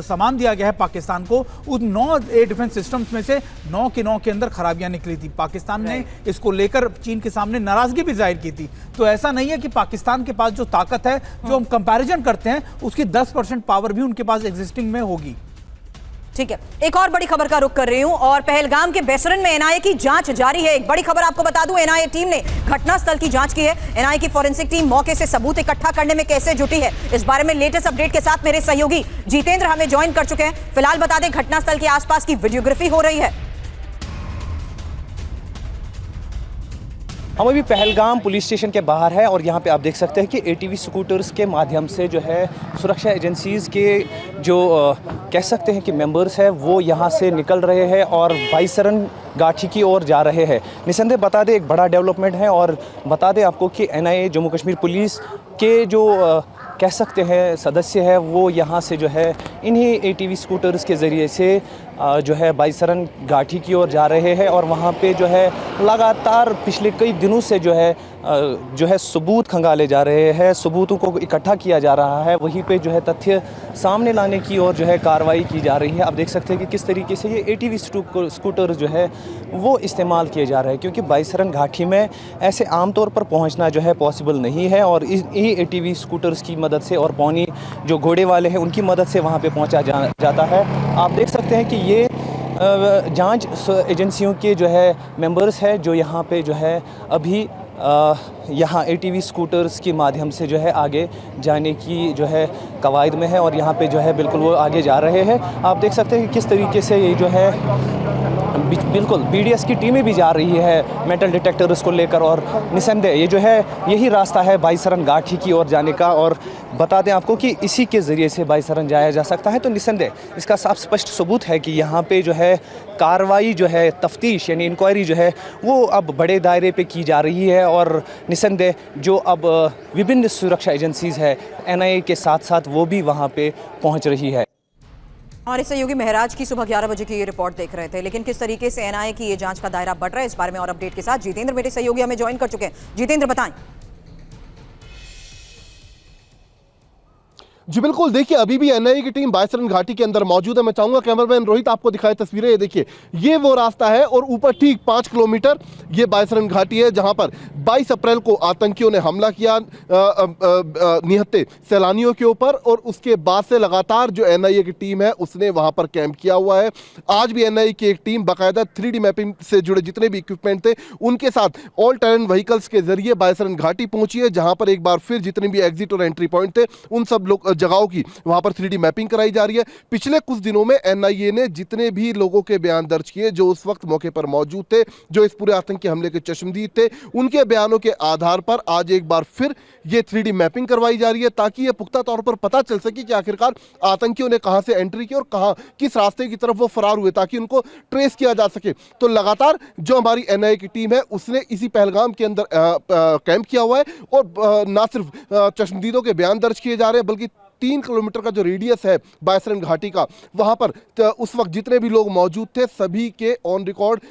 सामान दिया गया है पाकिस्तान को, उन 9 एयर डिफेंस सिस्टम्स में से 9 के अंदर खराबियां निकली थी। पाकिस्तान ने इसको लेकर चीन के सामने नाराजगी भी जाहिर की थी। तो ऐसा नहीं है कि पाकिस्तान के पास जो ताकत है, जो हम कंपैरिजन करते हैं, उसकी 10% पावर भी उनके पास एग्जिस्टिंग में होगी। ठीक है, एक और बड़ी खबर का रुख कर रही हूं, और पहलगाम के बेसरन में एनआईए की जांच जारी है। एक बड़ी खबर आपको बता दूं, एनआईए टीम ने घटनास्थल की जांच की है। एनआईए की फॉरेंसिक टीम मौके से सबूत इकट्ठा करने में कैसे जुटी है, इस बारे में लेटेस्ट अपडेट के साथ मेरे सहयोगी जितेंद्र हमें ज्वाइन कर चुके हैं। फिलहाल बता दें, घटनास्थल के आसपास की वीडियोग्राफी हो रही है। हम अभी पहलगाम पुलिस स्टेशन के बाहर है और यहाँ पे आप देख सकते हैं कि ATV स्कूटर्स के माध्यम से जो है सुरक्षा एजेंसीज़ के जो कह सकते हैं कि मेंबर्स हैं वो यहाँ से निकल रहे हैं और बाईसरन घाटी की ओर जा रहे हैं। निसंदेह बता दें एक बड़ा डेवलपमेंट है, और बता दें आपको कि NIA जम्मू कश्मीर पुलिस के जो कह सकते हैं सदस्य है वो यहाँ से जो है इन्हीं ATV स्कूटर्स के ज़रिए से जो है बाईसरन घाटी की ओर जा रहे हैं। और वहाँ पे जो है लगातार पिछले कई दिनों से जो है सबूत खंगाले जा रहे हैं, सबूतों को इकट्ठा किया जा रहा है, वहीं पे जो है तथ्य सामने लाने की और जो है कार्रवाई की जा रही है। आप देख सकते हैं कि किस तरीके से ये ATV स्कूटर जो है वो इस्तेमाल किए जा रहे हैं, क्योंकि बाईसरन घाटी में ऐसे आमतौर पर पहुंचना जो है पॉसिबल नहीं है, और इन्हीं ATV स्कूटर्स की मदद से और पौनी जो घोड़े वाले हैं उनकी मदद से वहाँ पे पहुँचा जाता है। आप देख सकते हैं कि ये जांच एजेंसियों के जो है मेंबर्स है जो यहाँ पे जो है अभी यहाँ ATV स्कूटर्स के माध्यम से जो है आगे जाने की जो है कवायद में है, और यहाँ पे जो है बिल्कुल वो आगे जा रहे हैं। आप देख सकते हैं कि किस तरीके से ये जो है बिल्कुल BDS की टीमें भी जा रही है मेटल डिटेक्टर्स को लेकर, और निसंदेह ये जो है यही रास्ता है बाईसरन घाटी की ओर जाने का। और बता दें आपको कि इसी के ज़रिए से बाईसरन जाया जा सकता है। तो निसंदेह इसका साफ स्पष्ट सबूत है कि यहाँ पे जो है कार्रवाई जो है तफ्तीश यानी इंक्वायरी जो है वो अब बड़े दायरे पे की जा रही है, और निसंदेह जो अब विभिन्न सुरक्षा एजेंसीज़ है NIA के साथ साथ वो भी वहाँ पे पहुँच रही है। हमारे सहयोगी महराज की सुबह 11 बजे की ये रिपोर्ट देख रहे थे, लेकिन किस तरीके से NIA की ये जांच का दायरा बढ़ रहा है, इस बारे में और अपडेट के साथ जितेंद्र मेरे सहयोगी हमें ज्वाइन कर चुके हैं। जितेंद्र बताएं। जी बिल्कुल, देखिए अभी भी NIA की टीम बाईसरन घाटी के अंदर मौजूद है। मैं चाहूंगा कैमरामैन रोहित आपको दिखाए तस्वीरें। ये देखिए, ये वो रास्ता है और ऊपर ठीक 5 किलोमीटर ये बाईसरन घाटी है, जहां पर 22 अप्रैल को आतंकियों ने हमला किया निहत्थे सैलानियों के ऊपर, और उसके बाद से लगातार जो NIA की टीम है उसने वहां पर कैंप किया हुआ है। आज भी NIA की एक टीम बाकायदा 3D मैपिंग से जुड़े जितने भी इक्विपमेंट थे उनके साथ ऑल टेरेन व्हीकल्स के जरिए बाईसरन घाटी पहुंची है, जहां पर एक बार फिर जितने भी एग्जिट और एंट्री पॉइंट थे उन सब लोग जगहों की वहां पर 3D मैपिंग कराई जा रही है। पिछले कुछ दिनों में NIA ने जितने भी लोगों के बयान दर्ज किए जो उस वक्त मौके पर मौजूद थे, जो इस पूरे आतंकी हमले के चश्मदीद थे, उनके बयानों के आधार पर आज एक बार फिर ये 3D मैपिंग करवाई जा रही है ताकि ये पुख्ता तौर पर पता चल सके कि आखिरकार आतंकियों ने कहां से एंट्री की और कहां किस रास्ते की तरफ वो फरार हुए, ताकि उनको ट्रेस किया जा सके। तो लगातार जो हमारी NIA की टीम है उसने इसी पहलगाम के अंदर कैंप किया हुआ है और ना सिर्फ चश्मदीदों के बयान दर्ज किए जा रहे हैं बल्कि 3 किलोमीटर का जो रेडियस है बायसरन घाटी का, वहां पर उस वक्त जितने भी लोग मौजूद थे सभी के ऑन रिकॉर्ड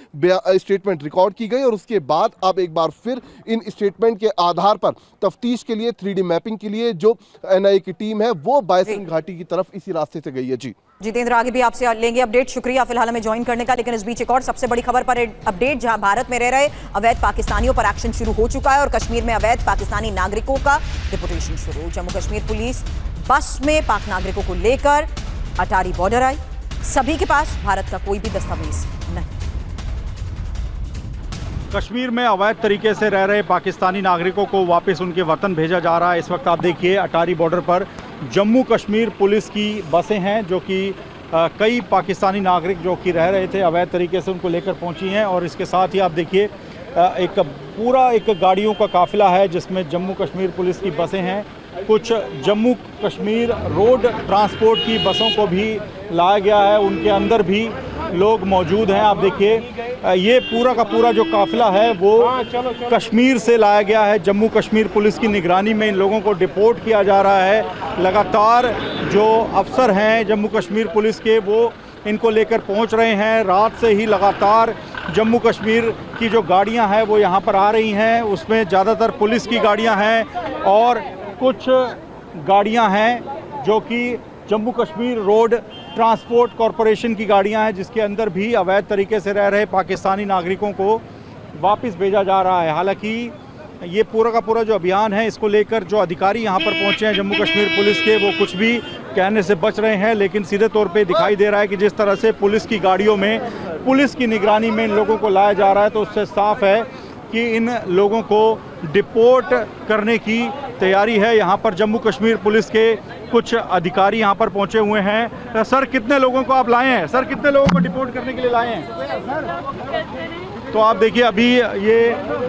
स्टेटमेंट रिकॉर्ड की गई और उसके बाद अब एक बार फिर इन स्टेटमेंट के आधार पर तफ्तीश के लिए 3D मैपिंग के लिए जो NIA की टीम है वो बायसरन घाटी की तरफ इसी रास्ते से गई है। जी जितेंद्र, आगे भी आपसे लेंगे अपडेट। शुक्रिया फिलहाल हमें ज्वाइन करने का। लेकिन इस बीच एक और सबसे बड़ी खबर पर अपडेट, जहां भारत में रह रहे अवैध पाकिस्तानियों पर एक्शन शुरू हो चुका है और कश्मीर में अवैध पाकिस्तानी नागरिकों का डिपोर्टेशन शुरू। जम्मू कश्मीर पुलिस बस में पाक नागरिकों को लेकर अटारी बॉर्डर आई। सभी के पास भारत का कोई भी दस्तावेज नहीं। कश्मीर में अवैध तरीके से रह रहे पाकिस्तानी नागरिकों को वापस उनके वतन भेजा जा रहा है। इस वक्त आप देखिए अटारी बॉर्डर पर जम्मू कश्मीर पुलिस की बसें हैं जो कि कई पाकिस्तानी नागरिक जो कि रह रहे थे अवैध तरीके से उनको लेकर पहुंची हैं। और इसके साथ ही आप देखिए एक पूरा एक गाड़ियों का काफिला है जिसमें जम्मू कश्मीर पुलिस की बसें हैं। कुछ जम्मू कश्मीर रोड ट्रांसपोर्ट की बसों को भी लाया गया है, उनके अंदर भी लोग मौजूद हैं। आप देखिए ये पूरा का पूरा जो काफिला है वो कश्मीर से लाया गया है। जम्मू कश्मीर पुलिस की निगरानी में इन लोगों को डिपोर्ट किया जा रहा है। लगातार जो अफसर हैं जम्मू कश्मीर पुलिस के वो इनको लेकर पहुंच रहे हैं। रात से ही लगातार जम्मू कश्मीर की जो गाड़ियां हैं वो यहाँ पर आ रही हैं, उसमें ज़्यादातर पुलिस की गाड़ियां हैं और कुछ गाड़ियां हैं जो कि Jammu Kashmir road transport corporation की गाड़ियां हैं जिसके अंदर भी अवैध तरीके से रह रहे पाकिस्तानी नागरिकों को वापस भेजा जा रहा है। हालांकि ये पूरा का पूरा जो अभियान है इसको लेकर जो अधिकारी यहाँ पर पहुँचे हैं जम्मू कश्मीर पुलिस के वो कुछ भी कहने से बच रहे हैं, लेकिन सीधे तौर पे दिखाई दे रहा है कि जिस तरह से पुलिस की गाड़ियों में पुलिस की निगरानी में इन लोगों को लाया जा रहा है तो उससे साफ है कि इन लोगों को डिपोर्ट करने की तैयारी है। यहाँ पर जम्मू कश्मीर पुलिस के कुछ अधिकारी यहाँ पर पहुँचे हुए हैं। सर कितने लोगों को आप लाए हैं? सर कितने लोगों को डिपोर्ट करने के लिए लाए हैं? तो आप देखिए अभी ये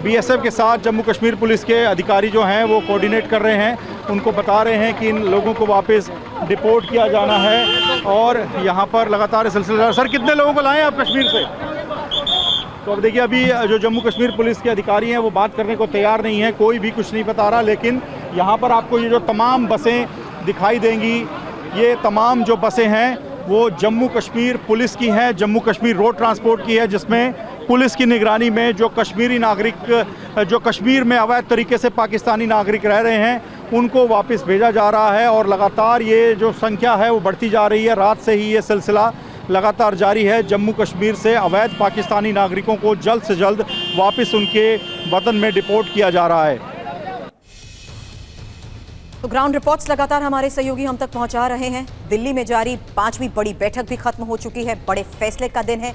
BSF के साथ जम्मू कश्मीर पुलिस के अधिकारी जो हैं वो कोऑर्डिनेट कर रहे हैं, उनको बता रहे हैं कि इन लोगों को वापस डिपोर्ट किया जाना है और यहाँ पर लगातार सिलसिला। सर कितने लोगों को लाए हैं आप कश्मीर से? तो अब देखिए अभी जो जम्मू कश्मीर पुलिस के अधिकारी हैं वो बात करने को तैयार नहीं है, कोई भी कुछ नहीं बता रहा। लेकिन यहाँ पर आपको ये जो तमाम बसें दिखाई देंगी, ये तमाम जो बसें हैं वो जम्मू कश्मीर पुलिस की हैं, जम्मू कश्मीर रोड ट्रांसपोर्ट की है, जिसमें पुलिस की निगरानी में जो कश्मीरी नागरिक जो कश्मीर में अवैध तरीके से पाकिस्तानी नागरिक रह रहे हैं उनको वापस भेजा जा रहा है। और लगातार ये जो संख्या है वो बढ़ती जा रही है। रात से ही ये सिलसिला लगातार जारी है। जम्मू कश्मीर से अवैध पाकिस्तानी नागरिकों को जल्द से जल्द वापस उनके वतन में डिपोर्ट किया जा रहा है। तो ग्राउंड रिपोर्ट्स लगातार हमारे सहयोगी हम तक पहुंचा रहे हैं। दिल्ली में जारी 5वीं बड़ी बैठक भी खत्म हो चुकी है। बड़े फैसले का दिन है।